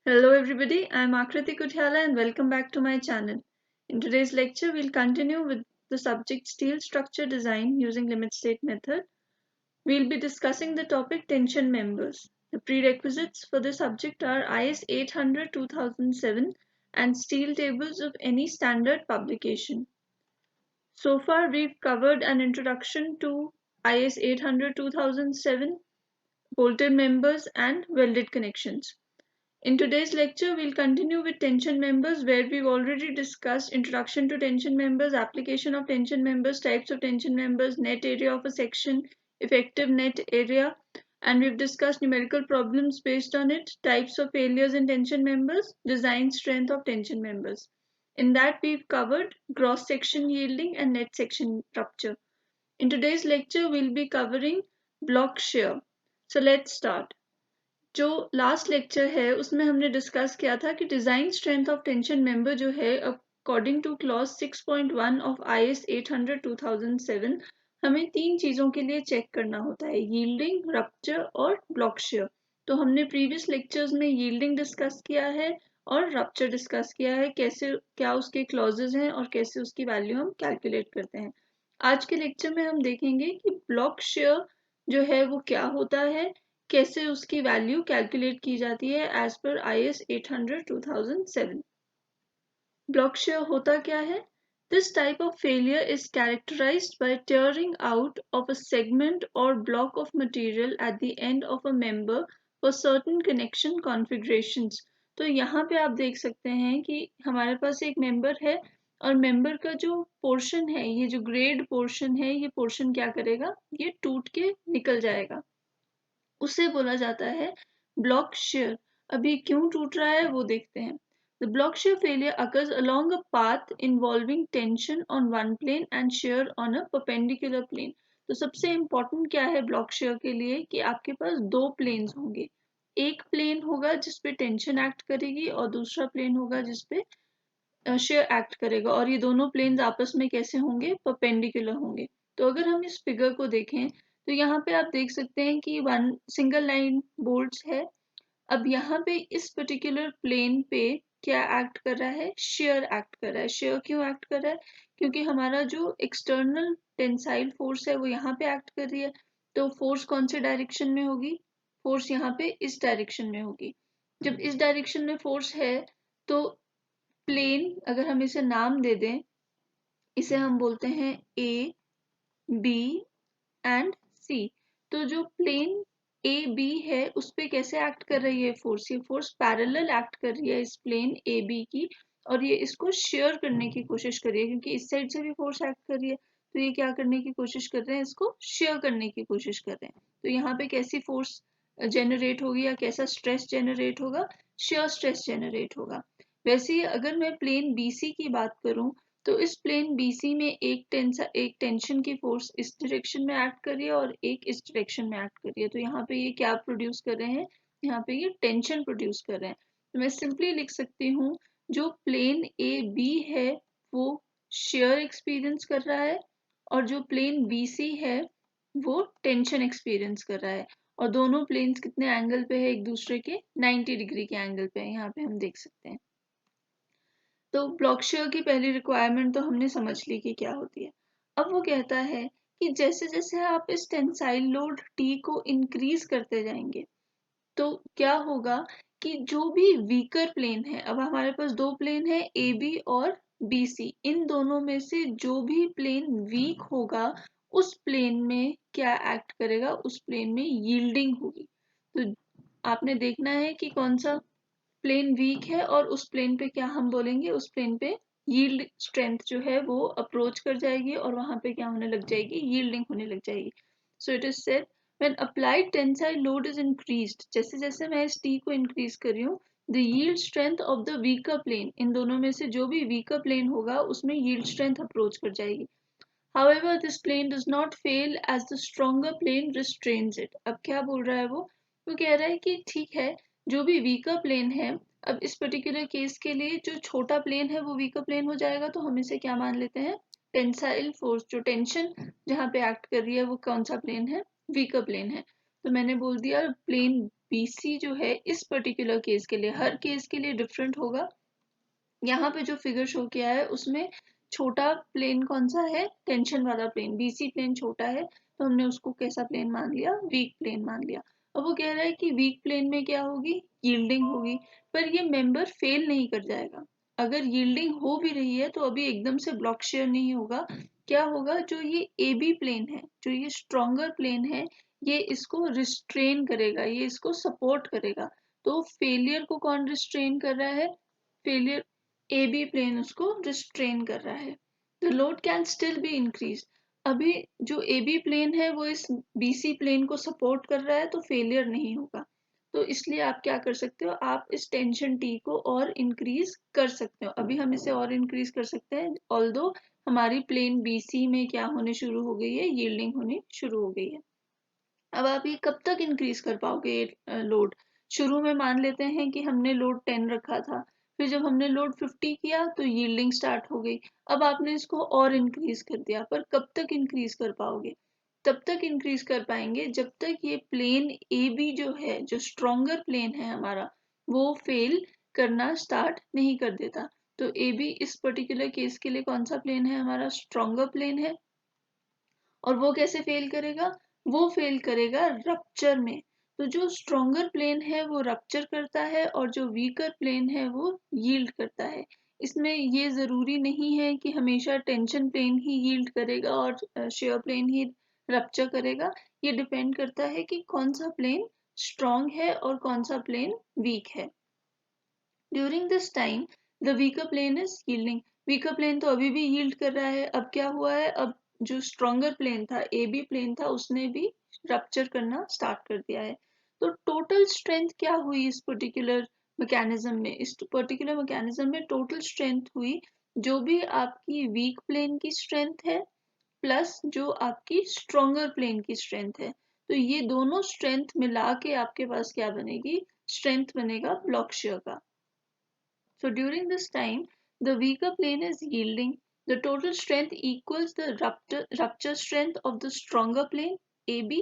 Hello everybody, I am Akriti Kuthyala and welcome back to my channel. In today's lecture, we'll continue with the subject steel structure design using limit state method. We'll be discussing the topic tension members. The prerequisites for the subject are IS 800-2007 and steel tables of any standard publication. So far, we've covered an introduction to IS 800-2007, bolted members and welded connections. In today's lecture, we'll continue with tension members where we've already discussed introduction to tension members, application of tension members, types of tension members, net area of a section, effective net area, and we've discussed numerical problems based on it, types of failures in tension members, design strength of tension members. In that, we've covered gross section yielding and net section rupture. In today's lecture, we'll be covering block shear. So let's start. जो last lecture है उसमें हमने discuss किया था कि design strength of tension member जो है according two clause 6.1 of IS 800-2007 हमें तीन चीजों के लिए चेक करना होता है, यील्डिंग, रप्चर और ब्लॉक शेयर. तो हमने प्रीवियस लेक्चर्स में यील्डिंग डिस्कस किया है और रप्चर डिस्कस किया है, कैसे क्या उसके क्लॉजेज हैं और कैसे उसकी वैल्यू हम कैलकुलेट करते हैं. आज के लेक्चर में हम देखेंगे कि ब्लॉक शेयर जो है वो क्या होता है, कैसे उसकी वैल्यू कैलकुलेट की जाती है as per IS 800-2007. Block share होता क्या है? This type of failure is characterized by tearing out of a segment or block of material at the end of a member for certain connection configurations. तो यहाँ पे आप देख सकते हैं कि हमारे पास एक मेंबर है और मेंबर का जो पोर्शन है, ये जो ग्रेड पोर्शन है, ये पोर्शन क्या करेगा, ये टूट के निकल जाएगा. उसे बोला जाता है ब्लॉक शेयर. अभी क्यों टूट रहा है वो देखते हैं. The block shear failure occurs along a path involving tension on one plane and shear on a perpendicular plane. तो सबसे इम्पोर्टेंट क्या है ब्लॉक शेयर के लिए कि आपके पास दो प्लेन्स होंगे. एक प्लेन होगा जिसपे टेंशन एक्ट करेगी और दूसरा प्लेन होगा जिसपे शेयर एक्ट करेगा, और ये दोनों प्लेन्स आपस में कैसे होंगे, परपेंडिकुलर होंगे. तो अगर हम इस फिगर को देखें तो यहाँ पे आप देख सकते हैं कि वन सिंगल लाइन बोल्ट्स है. अब यहाँ पे इस पर्टिकुलर प्लेन पे क्या एक्ट कर रहा है, शेयर एक्ट कर रहा है. शेयर क्यों एक्ट कर रहा है? क्योंकि हमारा जो एक्सटर्नल टेंसाइल फोर्स है वो यहाँ पे एक्ट कर रही है. तो फोर्स कौन से डायरेक्शन में होगी, फोर्स यहाँ पे इस डायरेक्शन में होगी. जब इस डायरेक्शन में फोर्स है तो प्लेन, अगर हम इसे नाम दे दें, इसे हम बोलते हैं A, B एंड C. तो जो प्लेन ए बी है उस पे कैसे एक्ट कर रही है फोर्स, ये फोर्स पैरेलल एक्ट कर रही है इस प्लेन ए बी की, और ये इसको शेयर करने की कोशिश कर रही है क्योंकि इस साइड से भी फोर्स एक्ट कर रही है. तो ये क्या करने की कोशिश कर रहे हैं, इसको शेयर करने की कोशिश कर रहे हैं. तो यहाँ पे कैसी फोर्स जनरेट होगी या कैसा स्ट्रेस जनरेट होगा, शेयर स्ट्रेस जनरेट होगा. वैसे ही अगर मैं प्लेन BC की बात करूं तो इस प्लेन BC में एक टेंशन की फोर्स इस डायरेक्शन में एक्ट कर रही है और एक इस डायरेक्शन में एक्ट कर रही है. तो यहाँ पे ये क्या प्रोड्यूस कर रहे हैं, यहाँ पे ये टेंशन प्रोड्यूस कर रहे हैं. तो मैं सिंपली लिख सकती हूँ जो प्लेन AB है वो शेयर एक्सपीरियंस कर रहा है और जो प्लेन BC है वो टेंशन एक्सपीरियंस कर रहा है. और दोनों प्लेन्स कितने एंगल पे है, एक दूसरे के 90 डिग्री के एंगल पे है, यहाँ पे हम देख सकते हैं. तो ब्लॉक शेयर की पहली रिक्वायरमेंट तो हमने समझ ली कि क्या होती है. अब वो कहता है कि जैसे जैसे आप इस टेंसाइल लोड T को इंक्रीज करते जाएंगे तो क्या होगा कि जो भी वीकर प्लेन है, अब हमारे पास दो प्लेन है AB और BC, इन दोनों में से जो भी प्लेन वीक होगा उस प्लेन में क्या एक्ट करेगा, उस प्लेन में यील्डिंग होगी. तो आपने देखना है कि कौन सा प्लेन वीक है और उस प्लेन पे क्या हम बोलेंगे, उस प्लेन पे यील्ड स्ट्रेंथ जो है वो अप्रोच कर जाएगी और वहां पे क्या होने लग जाएगी, यील्डिंग होने लग जाएगी. So it is said when applied tensile load is increased, जैसे जैसे मैं इस T को इंक्रीज कर रही हूँ, the yield strength of the weaker plane, इन दोनों में से जो भी वीकर प्लेन होगा उसमें यील्ड स्ट्रेंथ अप्रोच कर जाएगी. However, this plane does not fail as the stronger plane restrains it. अब क्या बोल रहा है वो कह रहा है कि ठीक है, जो भी वीकर प्लेन है, अब इस पर्टिकुलर केस के लिए जो छोटा प्लेन है वो वीकर प्लेन हो जाएगा, तो हम इसे क्या मान लेते हैं, टेंसाइल फोर्स, जो टेंशन जहाँ पे एक्ट कर रही है वो कौन सा प्लेन है, वीकर प्लेन है. तो मैंने बोल दिया प्लेन BC जो है इस पर्टिकुलर केस के लिए, हर केस के लिए डिफरेंट होगा। यहाँ पे जो फिगर शो किया है उसमें छोटा प्लेन कौन सा है, टेंशन वाला प्लेन, BC प्लेन छोटा है तो हमने उसको कैसा प्लेन मान लिया, वीक प्लेन मान लिया। अब वो कह रहा है कि वीक प्लेन में क्या होगी, यील्डिंग होगी, पर ये मेंबर फेल नहीं कर जाएगा। अगर यील्डिंग हो भी रही है तो अभी एकदम से ब्लॉक शेयर नहीं होगा। क्या होगा, जो ये AB प्लेन है, जो ये स्ट्रॉन्गर प्लेन है, ये इसको रिस्ट्रेन करेगा, ये इसको सपोर्ट करेगा। तो फेलियर को कौन रिस्ट्रेन कर रहा है, फेलियर AB प्लेन उसको रिस्ट्रेन कर रहा है। The load can still be increase. अभी जो AB प्लेन है वो इस BC प्लेन को सपोर्ट कर रहा है तो फेलियर नहीं होगा। तो इसलिए आप क्या कर सकते हो, आप इस टेंशन T को और इंक्रीज कर सकते हो। अभी हम इसे और इंक्रीज कर सकते हैं, ऑल्दो हमारी प्लेन BC में क्या होने शुरू हो गई है, यील्डिंग होनी शुरू हो गई है। अब आप ये कब तक इंक्रीज कर पाओगे लोड, शुरू में मान लेते हैं कि हमने लोड 10 रखा था, फिर जब हमने लोड 50 किया तो यील्डिंग स्टार्ट हो गई। अब आपने इसको और इंक्रीज कर दिया, पर कब तक इंक्रीज कर पाओगे, तब तक इंक्रीज कर पाएंगे जब तक ये प्लेन AB जो है, जो स्ट्रॉन्गर प्लेन है हमारा, वो फेल करना स्टार्ट नहीं कर देता। तो AB इस पर्टिकुलर केस के लिए कौन सा प्लेन है, हमारा स्ट्रॉन्गर प्लेन है। और वो कैसे फेल करेगा, वो फेल करेगा रप्चर में। तो जो स्ट्रॉन्गर प्लेन है वो रप्चर करता है और जो वीकर प्लेन है वो यील्ड करता है। इसमें ये जरूरी नहीं है कि हमेशा टेंशन प्लेन ही यील्ड करेगा और शेयर प्लेन ही रप्चर करेगा। ये डिपेंड करता है कि कौन सा प्लेन स्ट्रॉन्ग है और कौन सा प्लेन वीक है। During this time the weaker plane is yielding. Weaker plane तो अभी भी यील्ड कर रहा है। अब क्या हुआ है, अब जो स्ट्रॉन्गर प्लेन था, AB प्लेन था, उसने भी रप्चर करना स्टार्ट कर दिया है। तो टोटल स्ट्रेंथ क्या हुई इस पर्टिकुलर मैकेनिज्म में, इस पर्टिकुलर मैकेनिज्म में टोटल स्ट्रेंथ हुई जो भी आपकी वीक प्लेन की स्ट्रेंथ है प्लस जो आपकी स्ट्रॉन्गर प्लेन की स्ट्रेंथ है। तो ये दोनों स्ट्रेंथ मिला के आपके पास क्या बनेगी, स्ट्रेंथ बनेगा ब्लॉक शेयर का। So during this time, the weaker plane is yielding. The total strength equals the rupture strength of the stronger plane AB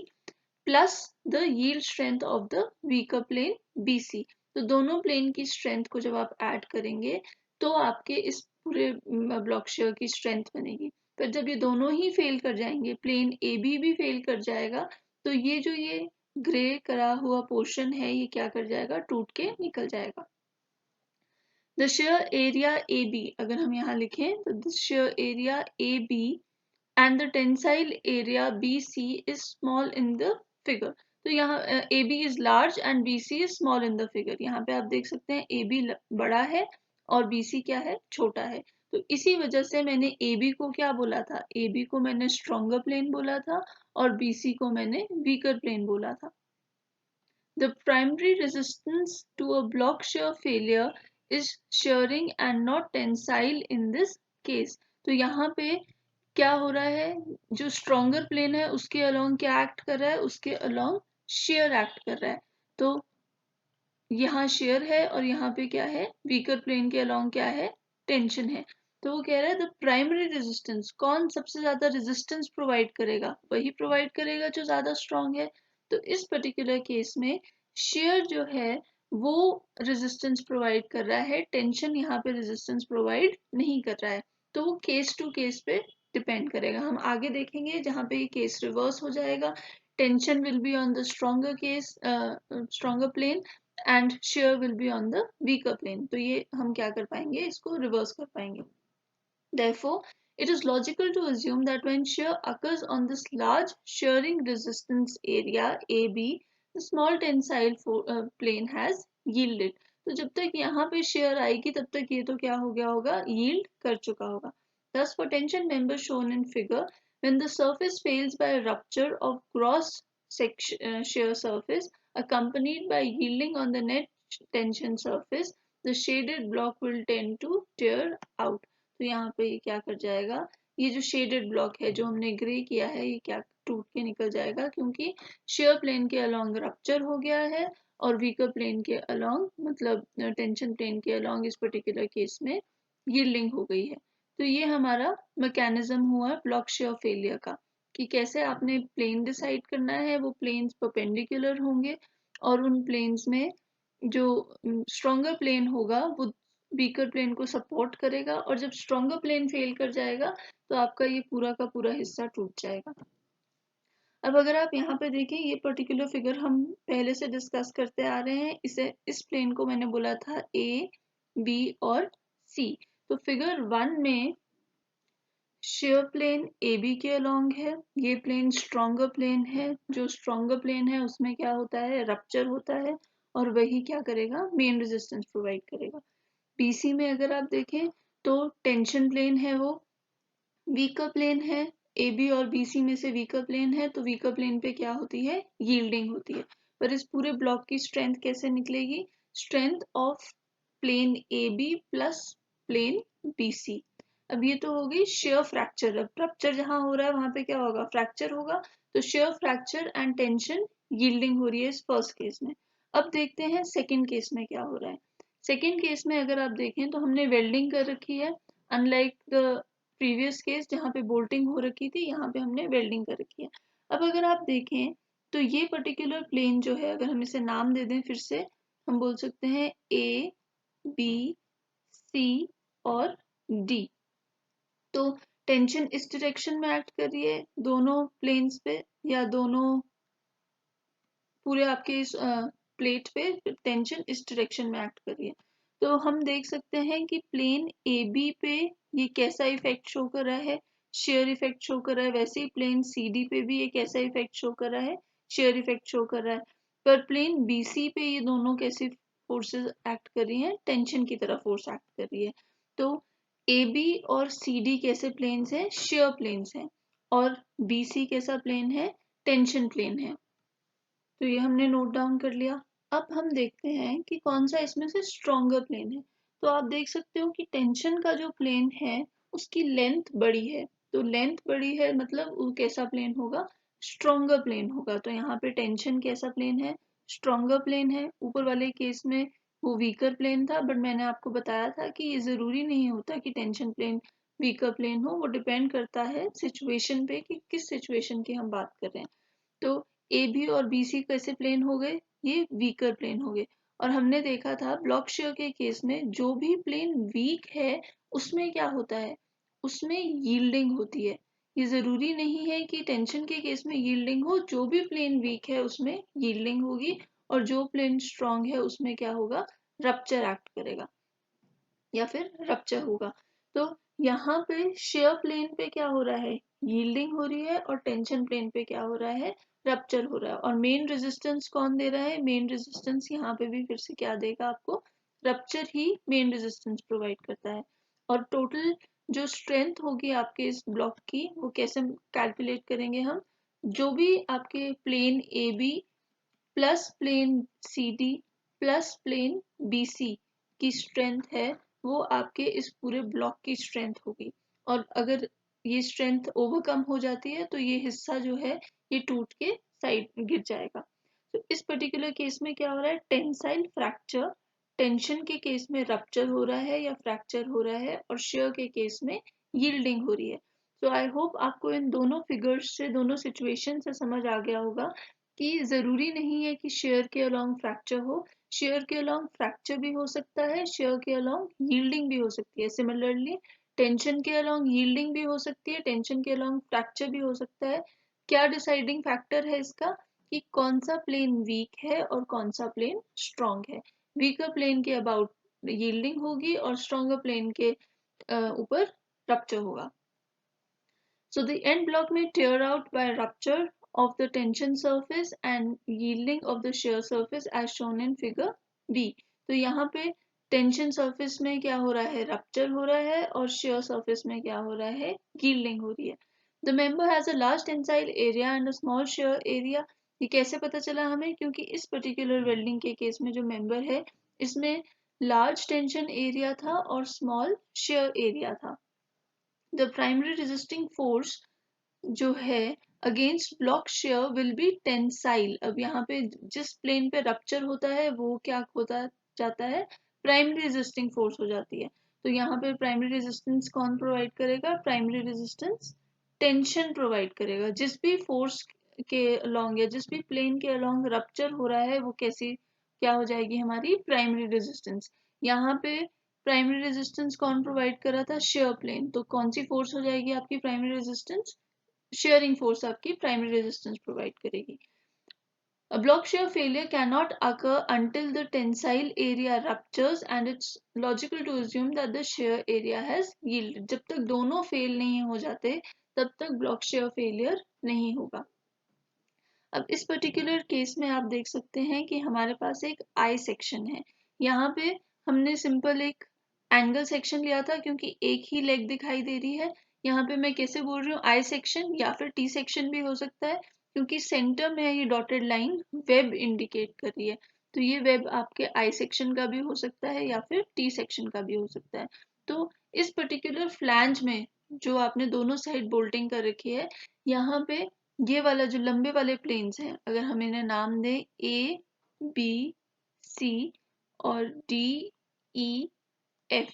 plus the yield strength of the weaker plane BC. तो दोनों plane की strength को जब आप add करेंगे तो आपके इस पूरे ब्लॉक शेयर की स्ट्रेंथ बनेगी। पर जब ये दोनों ही फेल कर जाएंगे, प्लेन AB भी फेल कर जाएगा, तो ये ग्रे करा हुआ पोर्शन है ये क्या कर जाएगा, टूट के निकल जाएगा। The shear area AB, अगर हम यहाँ लिखें तो the shear area AB and the tensile area BC is small in the figure. तो यहाँ AB is large and BC is small in the figure. यहाँ पे आप देख सकते हैं AB बड़ा है और BC क्या है, छोटा है। तो इसी वजह से मैंने AB को क्या बोला था, AB को मैंने stronger plane बोला था और BC को मैंने weaker plane बोला था। The primary resistance to a block shear failure is shearing and not tensile in this case. तो यहाँ पे क्या हो रहा है, जो स्ट्रॉन्गर प्लेन है उसके अलोंग क्या एक्ट कर रहा है, उसके अलोंग शेयर एक्ट कर रहा है। तो यहाँ शेयर है और यहाँ पे क्या है, वीकर प्लेन के अलोंग क्या है, टेंशन है। तो वो कह रहा है द प्राइमरी रेजिस्टेंस, कौन सबसे ज्यादा रेजिस्टेंस प्रोवाइड करेगा, वही प्रोवाइड करेगा जो ज्यादा स्ट्रॉन्ग है। तो इस पर्टिकुलर केस में शेयर जो है वो रेजिस्टेंस प्रोवाइड कर रहा है, टेंशन यहाँ पे रेजिस्टेंस प्रोवाइड नहीं कर रहा है। तो वो केस टू केस पे डिपेंड करेगा। हम आगे देखेंगे जहाँ पे ये केस रिवर्स हो जाएगा, tension will be on the stronger case, stronger plane and shear will be on the weaker plane. तो ये हम क्या कर पाएंगे, इसको रिवर्स कर पाएंगे। Therefore, it is logical to assume that when shear occurs on this large shearing resistance area AB, the small tensile plane has yielded. तो जब तक यहाँ पे shear आएगी तब तक ये तो क्या हो गया होगा, yield कर चुका होगा। Thus, for tension member shown in figure, when the surface fails by a rupture of gross shear surface accompanied by yielding on the net tension surface, the shaded block will tend to tear out. तो यहाँ पे ये क्या कर जाएगा, ये जो shaded block है जो हमने ग्रे किया है ये क्या टूट के निकल जाएगा, क्योंकि शेयर प्लेन के अलोंग रप्चर हो गया है और वीकर प्लेन के अलोंग, मतलब टेंशन प्लेन के अलोंग इस पर्टिकुलर केस में यील्डिंग हो गई है। तो ये हमारा मैकेनिज्म हुआ ब्लॉक शेयर फेलियर का, कि कैसे आपने प्लेन डिसाइड करना है। वो प्लेन्स परपेंडिकुलर होंगे और उन प्लेन्स में जो स्ट्रॉन्गर प्लेन होगा वो वीकर प्लेन को सपोर्ट करेगा, और जब स्ट्रॉन्गर प्लेन फेल कर जाएगा तो आपका ये पूरा का पूरा हिस्सा टूट जाएगा। अब अगर आप यहाँ पे देखें, ये पर्टिकुलर फिगर हम पहले से डिस्कस करते आ रहे हैं। इस प्लेन को मैंने बोला था ए, बी और सी। तो फिगर 1 में शेयर प्लेन ए बी के अलोंग है। ये प्लेन स्ट्रॉन्गर प्लेन है। जो स्ट्रॉन्गर प्लेन है उसमें क्या होता है, रप्चर होता है, और वही क्या करेगा, मेन रेजिस्टेंस प्रोवाइड करेगा। बीसी में अगर आप देखें तो टेंशन प्लेन है, वो वीकर प्लेन है। ए बी और बीसी में से वीकर प्लेन है, तो वीकर प्लेन पे क्या होती है, यील्डिंग होती है। पर इस पूरे ब्लॉक की स्ट्रेंथ कैसे निकलेगी, strength of plane A B plus plane BC. अब ये तो होगी शेयर फ्रैक्चर। अब रप्चर जहां हो रहा है वहां पे क्या होगा, फ्रैक्चर होगा। तो share fracture and tension yielding हो रही है इस फर्स्ट केस में। अब देखते हैं सेकेंड केस में क्या हो रहा है। सेकेंड केस में अगर आप देखें तो हमने वेल्डिंग कर रखी है, अनलाइक द प्रीवियस केस जहाँ पे बोल्टिंग हो रखी थी, यहाँ पे हमने वेल्डिंग कर रखी है। अब अगर आप देखें तो ये पर्टिकुलर प्लेन जो है, अगर हम इसे नाम दे दें फिर से, हम बोल सकते हैं ए बी सी और डी। तो टेंशन इस डायरेक्शन में एक्ट कर रही है दोनों प्लेन्स पे, या दोनों पूरे आपके इस प्लेट पे टेंशन इस डायरेक्शन में एक्ट कर रही है। तो हम देख सकते हैं कि प्लेन ए बी पे ये कैसा इफेक्ट शो कर रहा है, शेयर इफेक्ट शो कर रहा है। वैसे ही प्लेन सी डी पे भी ये कैसा इफेक्ट शो कर रहा है, शेयर इफेक्ट शो कर रहा है। पर प्लेन बी सी पे ये दोनों कैसी फोर्सेस एक्ट कर रही हैं, टेंशन की तरह फोर्स एक्ट कर रही है। तो ए बी और सी डी कैसे प्लेन्स हैं, शेयर प्लेन्स हैं, और बी सी कैसा प्लेन है, टेंशन प्लेन है। तो ये हमने नोट डाउन कर लिया। अब हम देखते हैं कि कौन सा इसमें से स्ट्रॉन्गर प्लेन है। तो आप देख सकते हो कि टेंशन का जो प्लेन है उसकी लेंथ बड़ी है। तो लेंथ बड़ी है मतलब वो कैसा प्लेन होगा, स्ट्रॉन्गर प्लेन होगा। तो यहाँ पे टेंशन कैसा प्लेन है, स्ट्रॉन्गर प्लेन है। ऊपर वाले केस में वो वीकर प्लेन था, बट मैंने आपको बताया था कि ये जरूरी नहीं होता कि टेंशन प्लेन वीकर प्लेन हो। वो डिपेंड करता है सिचुएशन पे कि किस सिचुएशन की हम बात कर रहे हैं। तो ए बी और बी सी कैसे प्लेन हो गए, ये वीकर प्लेन हो गए। और हमने देखा था ब्लॉक शेयर के केस में जो भी प्लेन वीक है उसमें क्या होता है, उसमें यील्डिंग होती है। ये जरूरी नहीं है कि टेंशन के केस में यील्डिंग हो, जो भी प्लेन वीक है उसमें यील्डिंग होगी, और जो प्लेन स्ट्रांग है उसमें क्या होगा, रप्चर एक्ट करेगा या फिर रप्चर होगा। तो यहाँ पे शेयर प्लेन पे क्या हो रहा है, यील्डिंग हो रही है, और टेंशन प्लेन पे क्या हो रहा है, रप्चर हो रहा है। और मेन रेजिस्टेंस कौन दे रहा है, मेन रेजिस्टेंस यहाँ पे भी फिर से क्या देगा आपको, रप्चर ही मेन रेजिस्टेंस प्रोवाइड करता है। और टोटल जो स्ट्रेंथ होगी आपके इस ब्लॉक की वो कैसे कैलकुलेट करेंगे हम, जो भी आपके plane A B plus plane C D plus plane B C की स्ट्रेंथ है, वो आपके इस पूरे ब्लॉक की स्ट्रेंथ होगी। और अगर ये स्ट्रेंथ ओवरकम हो जाती है तो ये हिस्सा जो है ये टूट के साइड गिर जाएगा। तो इस पर्टिकुलर केस में क्या हो रहा है, टेंसाइल फ्रैक्चर। टेंशन के केस में रप्चर हो रहा है या फ्रैक्चर हो रहा है, और शेयर के केस में यील्डिंग हो रही है। तो आई होप आपको इन दोनों फिगर्स से, दोनों सिचुएशन से समझ आ गया होगा कि जरूरी नहीं है कि शेयर के अलोंग फ्रैक्चर हो। शेयर के अलोंग फ्रैक्चर भी हो सकता है, शेयर के अलोंग यील्डिंग भी हो सकती है। सिमिलरली टेंशन के अलोंग यील्डिंग भी हो सकती है, टेंशन के अलोंग फ्रैक्चर भी हो सकता है। क्या डिसाइडिंग फैक्टर है इसका, कि कौन सा प्लेन वीक है और कौन सा प्लेन स्ट्रॉन्ग है। वीकर प्लेन के अबाउट यील्डिंग होगी और स्ट्रॉन्गर प्लेन के ऊपर रप्चर होगा। So the end block may tear out by rupture of the tension surface and yielding of the shear surface as shown in figure B. तो यहाँ पे tension surface में क्या हो रहा है, रप्चर हो रहा है, और शेयर सरफेस में क्या हो रहा है, यील्डिंग हो रही है। The member has a large tensile area and a small shear area. ये कैसे पता चला हमें, क्योंकि इस पर्टिकुलर वेल्डिंग के केस में जो मेंबर है इसमें लार्ज टेंशन एरिया था और स्मॉल शेयर एरिया था। The primary resisting force जो है against block share will B tensile. अब यहाँ पे जिस प्लेन पे रप्चर होता है वो क्या होता जाता है, प्राइमरी रेजिस्टिंग फोर्स हो जाती है। तो यहाँ पे प्राइमरी रेजिस्टेंस कौन प्रोवाइड करेगा, प्राइमरी रेजिस्टेंस टेंशन प्रोवाइड करेगा। जिस भी फोर्स के अलोंग या जिस भी प्लेन के अलोंग रप्चर हो रहा है वो कैसी क्या हो जाएगी, हमारी प्राइमरी रेजिस्टेंस। यहाँ पे प्राइमरी रेजिस्टेंस कौन प्रोवाइड कर रहा था, शेयर प्लेन, तो कौन सी फोर्स हो जाएगी आपकी प्राइमरी रेजिस्टेंस, शेयरिंग फोर्स आपकी प्राइमरी रेजिस्टेंस प्रोवाइड करेगी। A block shear failure cannot occur until the tensile area ruptures and it's logical to assume that the shear area has yielded। जब तक दोनों फेल नहीं हो जाते तब तक ब्लॉक शेयर फेलियर नहीं होगा। अब इस पर्टिकुलर केस में आप देख सकते हैं कि हमारे पास एक आई सेक्शन है। यहाँ पे हमने सिंपल एक एंगल सेक्शन लिया था क्योंकि एक ही लेग दिखाई दे रही है। यहाँ पे मैं कैसे बोल रही हूँ, आई सेक्शन या फिर टी सेक्शन भी हो सकता है, क्योंकि सेंटर में ये डॉटेड लाइन वेब इंडिकेट कर रही है। तो ये वेब आपके आई सेक्शन का भी हो सकता है या फिर टी सेक्शन का भी हो सकता है। तो इस पर्टिकुलर फ्लैंज में जो आपने दोनों साइड बोल्टिंग कर रखी है, यहाँ पे ये वाला जो लंबे वाले प्लेन्स हैं, अगर हम इन्हें नाम दें ए बी सी और डी ई एफ,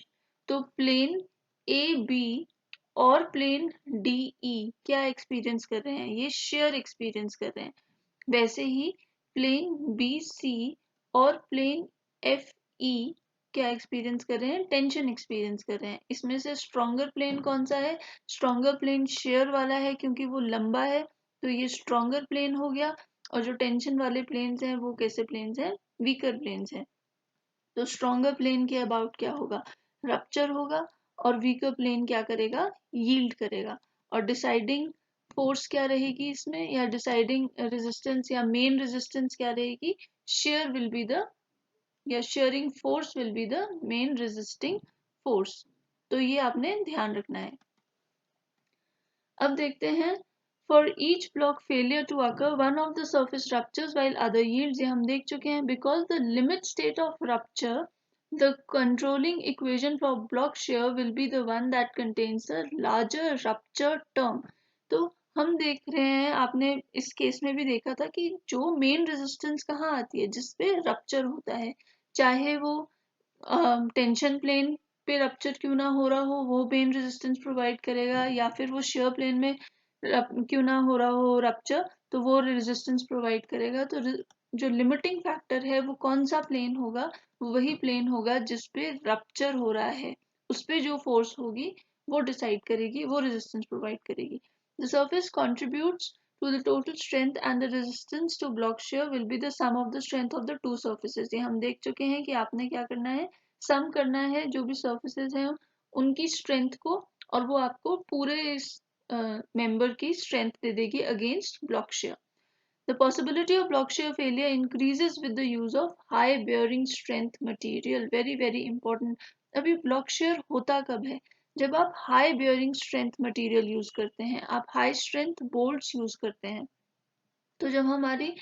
तो प्लेन ए बी और प्लेन डी ई क्या एक्सपीरियंस कर रहे हैं, ये शेयर एक्सपीरियंस कर रहे हैं। वैसे ही प्लेन बी सी और प्लेन एफ ई क्या एक्सपीरियंस कर रहे हैं, टेंशन एक्सपीरियंस कर रहे हैं। इसमें से स्ट्रॉन्गर प्लेन कौन सा है, स्ट्रॉन्गर प्लेन शेयर वाला है क्योंकि वो लंबा है, तो ये स्ट्रॉन्गर प्लेन हो गया। और जो टेंशन वाले प्लेन्स हैं वो कैसे प्लेन्स हैं, वीकर प्लेन्स हैं। तो स्ट्रॉन्गर प्लेन के अबाउट क्या होगा, रप्चर होगा, और वीकर प्लेन क्या करेगा, यील्ड करेगा। और डिसाइडिंग फोर्स क्या रहेगी इसमें, या डिसाइडिंग रेजिस्टेंस या मेन रेजिस्टेंस क्या रहेगी, शेयर विल बी द, या shearing force will be the main resisting force. तो ये आपने ध्यान रखना है। अब देखते हैं, for each block failure to occur one of the surface ruptures while other yields, ये हम देख चुके हैं। Because the limit state of rupture, the controlling equation for block shear will be the one that contains a larger rupture term। तो हम देख रहे हैं, आपने इस केस में भी देखा था कि जो मेन रेजिस्टेंस कहाँ आती है, जिसपे रप्चर होता है, चाहे वो टेंशन प्लेन पे रप्चर क्यों ना हो रहा हो, वो मेन रेजिस्टेंस प्रोवाइड करेगा, या फिर वो शेयर प्लेन में क्यों ना हो रहा हो रप्चर, तो वो रेजिस्टेंस प्रोवाइड करेगा। तो जो लिमिटिंग फैक्टर है वो कौन सा प्लेन होगा, वही प्लेन होगा जिसपे रप्चर हो रहा है, उस पे जो फोर्स होगी वो डिसाइड करेगी, वो रेजिस्टेंस प्रोवाइड करेगी। The surface contributes to the total strength and the resistance to block shear will be the sum of the strength of the two surfaces। ये हम देख चुके हैं कि आपने क्या करना है, सम करना है जो भी surfaces हैं उनकी strength को, और वो आपको पूरे इस member की strength दे देगी against block shear। The possibility of block shear failure increases with the use of high bearing strength material। Very very important। अभी block shear होता कब है, जब आप high bearing strength material use करते हैं, आप हाई स्ट्रेंथ बोल्ट्स यूज करते हैं। तो जब हमारी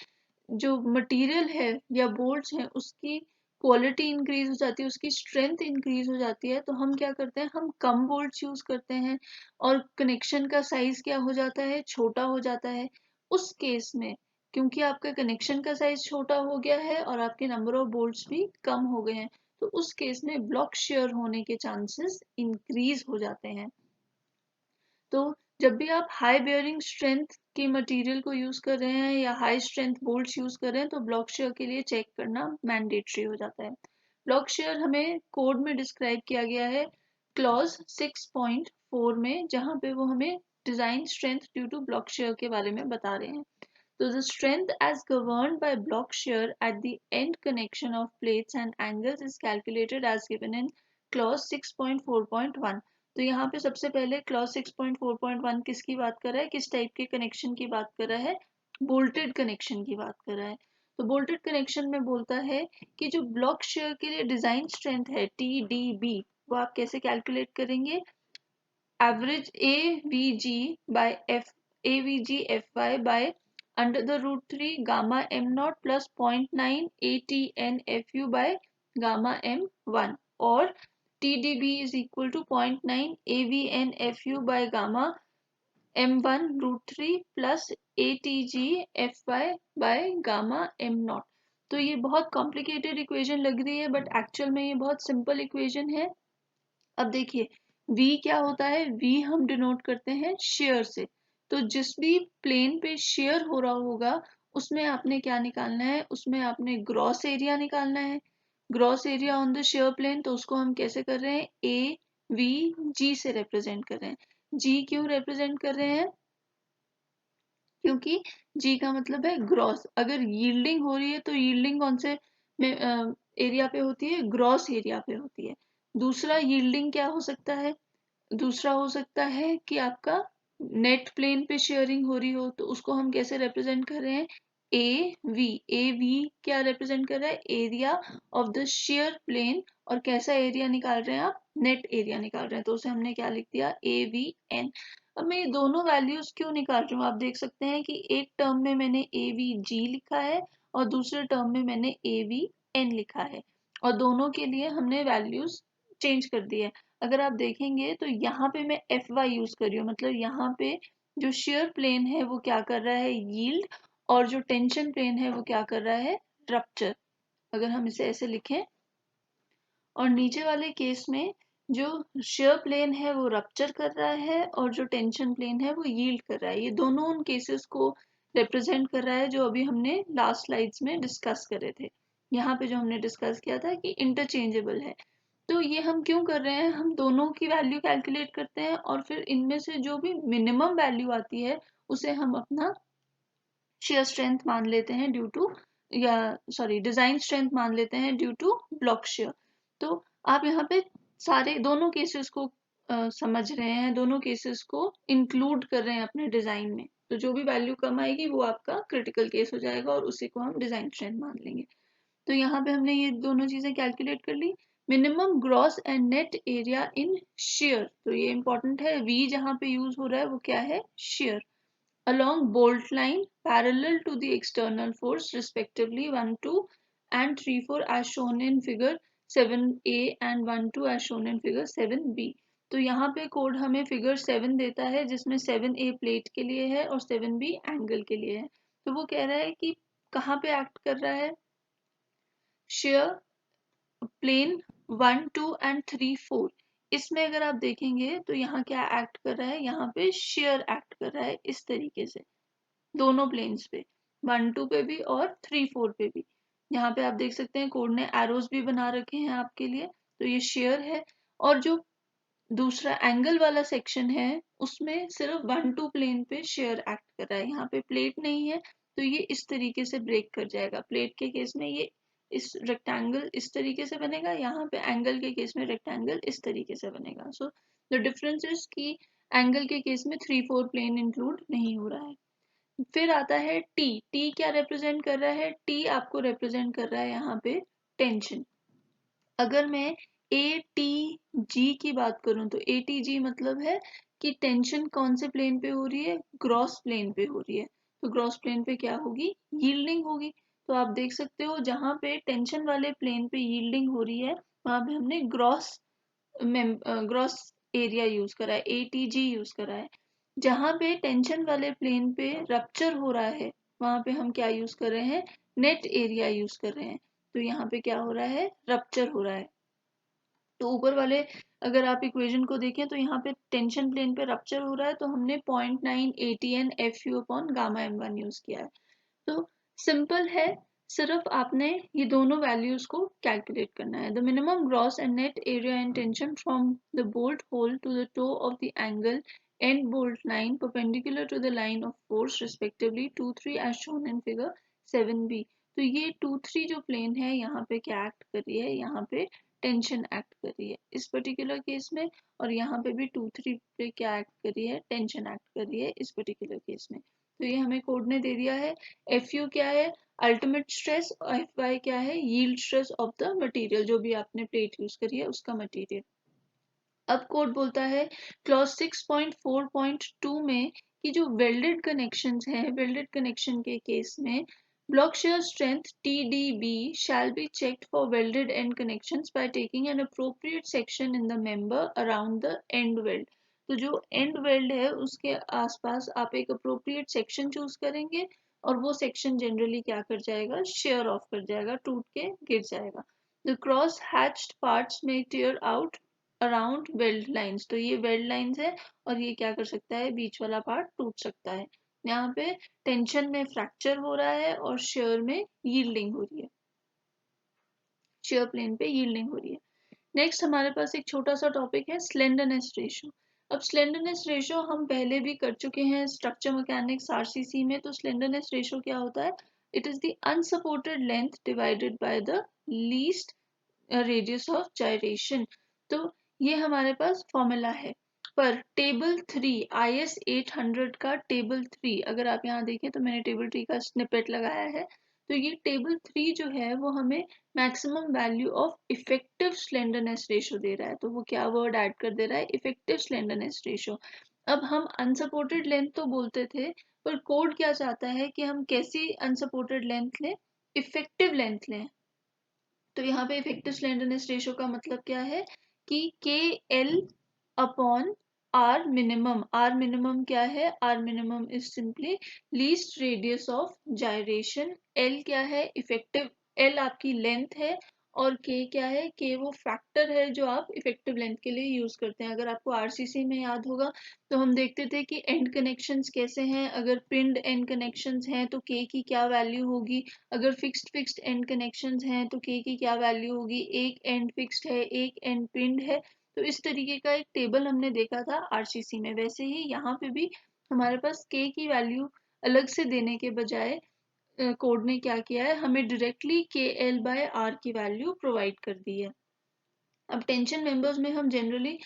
जो मटेरियल है या बोल्ट्स हैं उसकी क्वालिटी इंक्रीज हो जाती है, उसकी स्ट्रेंथ इंक्रीज हो जाती है, तो हम क्या करते हैं, हम कम बोल्ट्स यूज करते हैं और कनेक्शन का साइज क्या हो जाता है, छोटा हो जाता है। उस केस में क्योंकि आपका कनेक्शन का साइज छोटा हो गया है और आपके नंबर ऑफ बोल्ट्स भी कम हो गए हैं, तो उस केस में ब्लॉक शेयर होने के चांसेस इंक्रीज हो जाते हैं। तो जब भी आप हाई बेयरिंग स्ट्रेंथ के मटेरियल को यूज कर रहे हैं या हाई स्ट्रेंथ बोल्ट्स यूज कर रहे हैं, तो ब्लॉक शेयर के लिए चेक करना मैंडेटरी हो जाता है। ब्लॉक शेयर हमें कोड में डिस्क्राइब किया गया है क्लॉज 6.4 में, जहां पे वो हमें design strength due to block shear के बारे में बता रहे हैं। So the strength as governed by block shear at the end connection of plates and angles is calculated as given in clause 6.4.1। तो यहाँ पे सबसे पहले clause 6.4.1 किसकी बात कर रहा है, किस टाइप के कनेक्शन की बात कर रहा है, बोल्टेड कनेक्शन की बात कर रहा है। तो बोल्टेड कनेक्शन में बोलता है कि जो ब्लॉक शेयर के लिए डिजाइन स्ट्रेंथ है TDB, वो आप कैसे कैलकुलेट करेंगे, average AVG by F AVG FY by under the root 3 gamma m naught plus 0.9 ATN FU by gamma m1, और TDB is equal to 0.9 AVN FU by gamma m1 root 3 plus ATG FY by gamma m naught। तो ये बहुत complicated equation लग रही है, but actual में ये बहुत सिंपल इक्वेशन है। अब देखिए, वी क्या होता है, वी हम डिनोट करते हैं शेयर से। तो जिस भी प्लेन पे शेयर हो रहा होगा उसमें आपने क्या निकालना है, उसमें आपने ग्रॉस एरिया निकालना है। Gross area on the shear plane, तो उसको हम कैसे कर रहे हैं, ए वी जी से रिप्रेजेंट कर रहे हैं। जी क्यों रिप्रेजेंट कर रहे हैं, क्योंकि जी का मतलब है ग्रॉस। अगर यील्डिंग हो रही है तो यील्डिंग कौन से एरिया पे होती है, ग्रॉस एरिया पे होती है। दूसरा यील्डिंग क्या हो सकता है, दूसरा हो सकता है कि आपका नेट प्लेन पे शेयरिंग हो रही हो, तो उसको हम कैसे रिप्रेजेंट कर रहे हैं, ए वी क्या रिप्रेजेंट कर रहा है, area of the shear plane. और कैसा एरिया निकाल रहे हैं आप, नेट एरिया निकाल रहे हैं, तो उसे हमने क्या लिख दिया, ए वी एन। अब मैं ये दोनों वैल्यूज क्यों निकाल रही हूँ, आप देख सकते हैं कि एक टर्म में मैंने ए वी जी लिखा है और दूसरे टर्म में मैंने ए वी एन लिखा है, और दोनों के लिए हमने वैल्यूज चेंज कर दी है। अगर आप देखेंगे तो यहाँ पे मैं एफ वाई यूज कर रही हूँ, मतलब यहाँ पे जो शेयर प्लेन है वो क्या कर रहा है, यील्ड, और जो टेंशन प्लेन है वो क्या कर रहा है, रप्चर। अगर हम इसे ऐसे लिखें, और नीचे वाले केस में जो शेयर प्लेन है वो रप्चर कर रहा है और जो टेंशन प्लेन है वो यील्ड कर रहा है। ये दोनों उन केसेस को रिप्रेजेंट कर रहा है जो अभी हमने लास्ट स्लाइड्स में डिस्कस करे थे। यहाँ पे जो हमने डिस्कस किया था कि इंटरचेंजेबल है। तो ये हम क्यों कर रहे हैं, हम दोनों की वैल्यू कैलकुलेट करते हैं और फिर इनमें से जो भी मिनिमम वैल्यू आती है उसे हम अपना शेयर स्ट्रेंथ मान लेते हैं ड्यू टू, या सॉरी डिजाइन स्ट्रेंथ मान लेते हैं ड्यू टू ब्लॉक शेयर। तो आप यहाँ पे सारे दोनों केसेस को समझ रहे हैं, दोनों केसेस को इंक्लूड कर रहे हैं अपने डिजाइन में। तो जो भी वैल्यू कम आएगी वो आपका क्रिटिकल केस हो जाएगा और उसी को हम डिजाइन स्ट्रेंथ मान लेंगे। तो यहाँ पे हमने ये दोनों चीजें कैलकुलेट कर ली। Minimum gross and net area in shear, तो ये इंपॉर्टेंट है, वी जहाँ पे यूज हो रहा है वो क्या है, share, along bolt line parallel to the external force respectively 1 2 and 3 4 as shown in figure 7a and 1 2 as shown in figure 7b। तो यहाँ पे कोड हमें फिगर 7 देता है जिसमें 7a प्लेट के लिए है और 7b एंगल के लिए है। तो वो कह रहा है कि कहाँ पे एक्ट कर रहा है, शेयर प्लेन 1 2 एंड 3 4। इसमें अगर आप देखेंगे तो यहाँ क्या एक्ट कर रहा है, यहाँ पे शेयर एक्ट कर रहा है इस तरीके से दोनों प्लेन्स पे, 1 2 पे भी और 3 4 पे भी। यहाँ पे आप देख सकते हैं कोड ने एरोज भी बना रखे हैं आपके लिए, तो ये शेयर है। और जो दूसरा एंगल वाला सेक्शन है उसमें सिर्फ 1 2 प्लेन पे शेयर एक्ट कर रहा है, यहाँ पे प्लेट नहीं है, तो ये इस तरीके से ब्रेक कर जाएगा। प्लेट के केस में ये इस रेक्टेंगल इस तरीके से बनेगा, यहाँ पे एंगल के केस में रेक्टेंगल इस तरीके से बनेगा। सो द डिफरेंस इज कि एंगल के केस में 3 4 प्लेन इंक्लूड नहीं हो रहा है। फिर आता है टी, टी क्या रिप्रेजेंट कर रहा है, टी आपको रिप्रेजेंट कर रहा है यहाँ पे टेंशन। अगर मैं ए टी जी की बात करूं तो ए टी जी मतलब है कि टेंशन कौन से प्लेन पे हो रही है, ग्रॉस प्लेन पे हो रही है। तो ग्रॉस प्लेन पे क्या होगी, यील्डिंग होगी। तो आप देख सकते हो जहां पे टेंशन वाले प्लेन पे यील्डिंग हो रही है वहां पे हमने ग्रॉस ग्रॉस एरिया यूज करा है, एटीजी यूज करा है। जहां पे टेंशन वाले प्लेन पे रप्चर हो रहा है वहां पे हम क्या यूज कर रहे हैं, नेट एरिया यूज कर रहे हैं। तो यहाँ पे क्या हो रहा है, रप्चर हो रहा है। तो ऊपर वाले अगर आप इक्वेशन को देखें तो यहाँ पे टेंशन प्लेन पे रप्चर हो रहा है, तो हमने 0.9 ATN FU upon gamma M1 use किया है। तो सिंपल है, सिर्फ आपने ये दोनों वैल्यूज को कैलकुलेट करना है। The minimum gross and net area and tension from the bolt hole to the toe of the angle and bolt line perpendicular to the line of force respectively 2 3 as shown in figure 7b। तो ये 2 3 जो plane है यहाँ पे क्या act कर रही है, यहाँ पे टेंशन एक्ट कर रही है इस पर्टिकुलर केस में, और यहाँ पे भी 2 3 पे क्या एक्ट कर रही है, टेंशन एक्ट कर रही है इस पर्टिकुलर केस में। तो ये हमें कोड ने दे दिया है। एफ यू क्या है, अल्टीमेट स्ट्रेस, और एफ वाई क्या है, yield stress of the material, जो भी आपने प्लेट यूज करी है उसका मटेरियल। अब कोड बोलता है क्लॉज 6.4.2 में कि जो वेल्डेड कनेक्शंस हैं, वेल्डेड कनेक्शन के केस में block shear strength TDB shall be checked for welded end connections by taking an appropriate section in the member around the end weld। तो जो एंड वेल्ड है उसके आसपास आप एक अप्रोप्रिएट सेक्शन चूज करेंगे और वो सेक्शन जनरली क्या कर जाएगा, शेयर ऑफ कर जाएगा, टूट के गिर जाएगा। The cross hatched parts may tear out around weld lines. तो ये वेल्ड लाइंस है और ये क्या कर सकता है, बीच वाला पार्ट टूट सकता है। यहाँ पे टेंशन में फ्रैक्चर हो रहा है और शेयर में यील्डिंग हो रही है, शेयर प्लेन पे यील्डिंग हो रही है। नेक्स्ट हमारे पास एक छोटा सा टॉपिक है स्लेंडरनेस रेशियो। अब स्लेंडरनेस रेशियो हम पहले भी कर चुके हैं स्ट्रक्चर मैकेनिक्स आरसीसी में। तो स्लेंडरनेस रेशियो क्या होता है, it is the unsupported length divided by the least radius of gyration. तो ये हमारे पास फॉर्मूला है। पर टेबल 3 IS 800 का टेबल 3, अगर आप यहाँ देखें तो मैंने टेबल 3 का स्निपेट लगाया है। तो ये टेबल 3 जो है वो हमें maximum value of effective slenderness ratio दे रहा है। तो वो क्या वर्ड ऐड कर दे रहा है, इफेक्टिव स्लेंडरनेस रेशियो। अब हम अनसपोर्टेड लेंथ तो बोलते थे, पर कोड क्या चाहता है कि हम कैसी अनसपोर्टेड लेंथ लें, इफेक्टिव लेंथ लें। तो यहाँ पे इफेक्टिव स्लेंडरनेस रेशियो का मतलब क्या है कि K L upon R minimum. R minimum क्या है, R minimum is simply least radius of gyration. L क्या है, इफेक्टिव, एल आपकी लेंथ है, और के क्या है, के वो फैक्टर है जो आप इफेक्टिव लेंथ के लिए यूज करते हैं। अगर आपको आरसीसी में याद होगा तो हम देखते थे कि एंड कनेक्शंस कैसे हैं। अगर पिंड एंड कनेक्शंस हैं तो के की क्या वैल्यू होगी, अगर फिक्स्ड एंड कनेक्शंस हैं तो के की क्या वैल्यू होगी, एक एंड फिक्स्ड है एक एंड पिंड है। तो इस तरीके का एक टेबल हमने देखा था आरसीसी में। वैसे ही यहाँ पे भी हमारे पास के की वैल्यू अलग से देने के बजाय कोड ने क्या किया है, हमें डायरेक्टली के एल बाय आर की वैल्यू प्रोवाइड कर दी है। अब टेंशन मेंबर्स में हम जनरली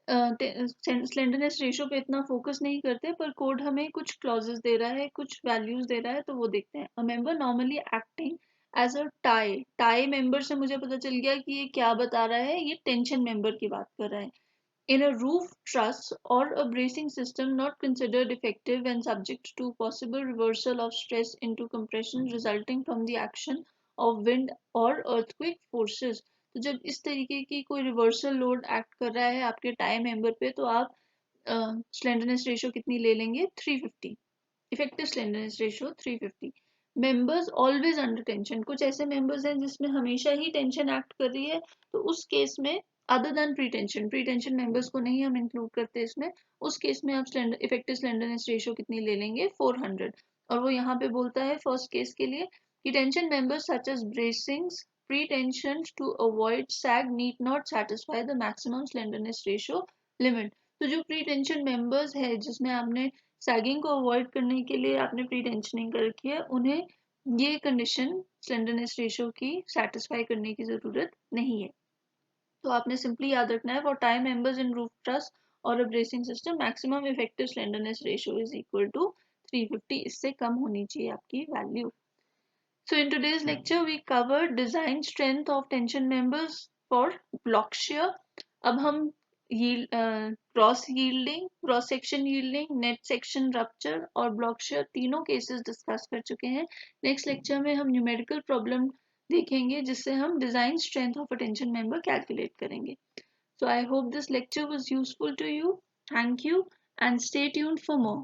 स्लेंडरनेस रेशियो पे इतना फोकस नहीं करते, पर कोड हमें कुछ क्लॉजेस दे रहा है, कुछ वैल्यूज दे रहा है, तो वो देखते हैं। A member normally acting as a tie, tie member से मुझे पता चल गया कि ये क्या बता रहा है, ये टेंशन मेंबर की बात कर रहा है। In a roof truss or a bracing system not considered effective when subject to possible reversal of stress into compression resulting from the action of wind or earthquake forces। तो जब इस तरीके की कोई रिवर्सल लोड एक्ट कर रहा है आपके टाई मेंबर पे, तो आप स्लेंडरनेस रेशियो कितनी ले लेंगे, 350। Effective slenderness ratio 350। Members always under tension, कुछ ऐसे मेंबर्स हैं जिसमें हमेशा ही टेंशन एक्ट कर रही है, तो उस केस में other than pre tension members को नहीं हम इंक्लूड करते इसमें। उस केस में आप इफेक्टिव स्लेंडरनेस रेशियो कितनी ले लेंगे, 400। और वो यहाँ पे बोलता है फर्स्ट केस के लिए कि tension members such as bracings pre-tension to avoid sag need not satisfy the maximum slenderness ratio limit। तो जो प्री टेंशन मेंबर्स है जिसमें आपने सैगिंग को अवॉइड करने के लिए आपने प्री टेंशनिंग कर रखी है, उन्हें ये कंडीशन स्लेंडरनेस रेशियो की सेटिस्फाई करने की जरूरत नहीं है। तो आपने सिंपली याद रखना है, for tie members in roof truss और a bracing system maximum effective slenderness ratio is equal to 350। इससे कम होनी चाहिए आपकी वैल्यू। So in today's lecture we covered design strength of tension members for block shear। अब हम cross yielding, cross section yielding, net section rupture और block share तीनों केसेस डिस्कस कर चुके हैं। नेक्स्ट लेक्चर में हम न्यूमेरिकल प्रॉब्लम देखेंगे जिससे हम design strength of a tension member calculate करेंगे। So I hope this lecture was useful to you. Thank you and stay tuned for more.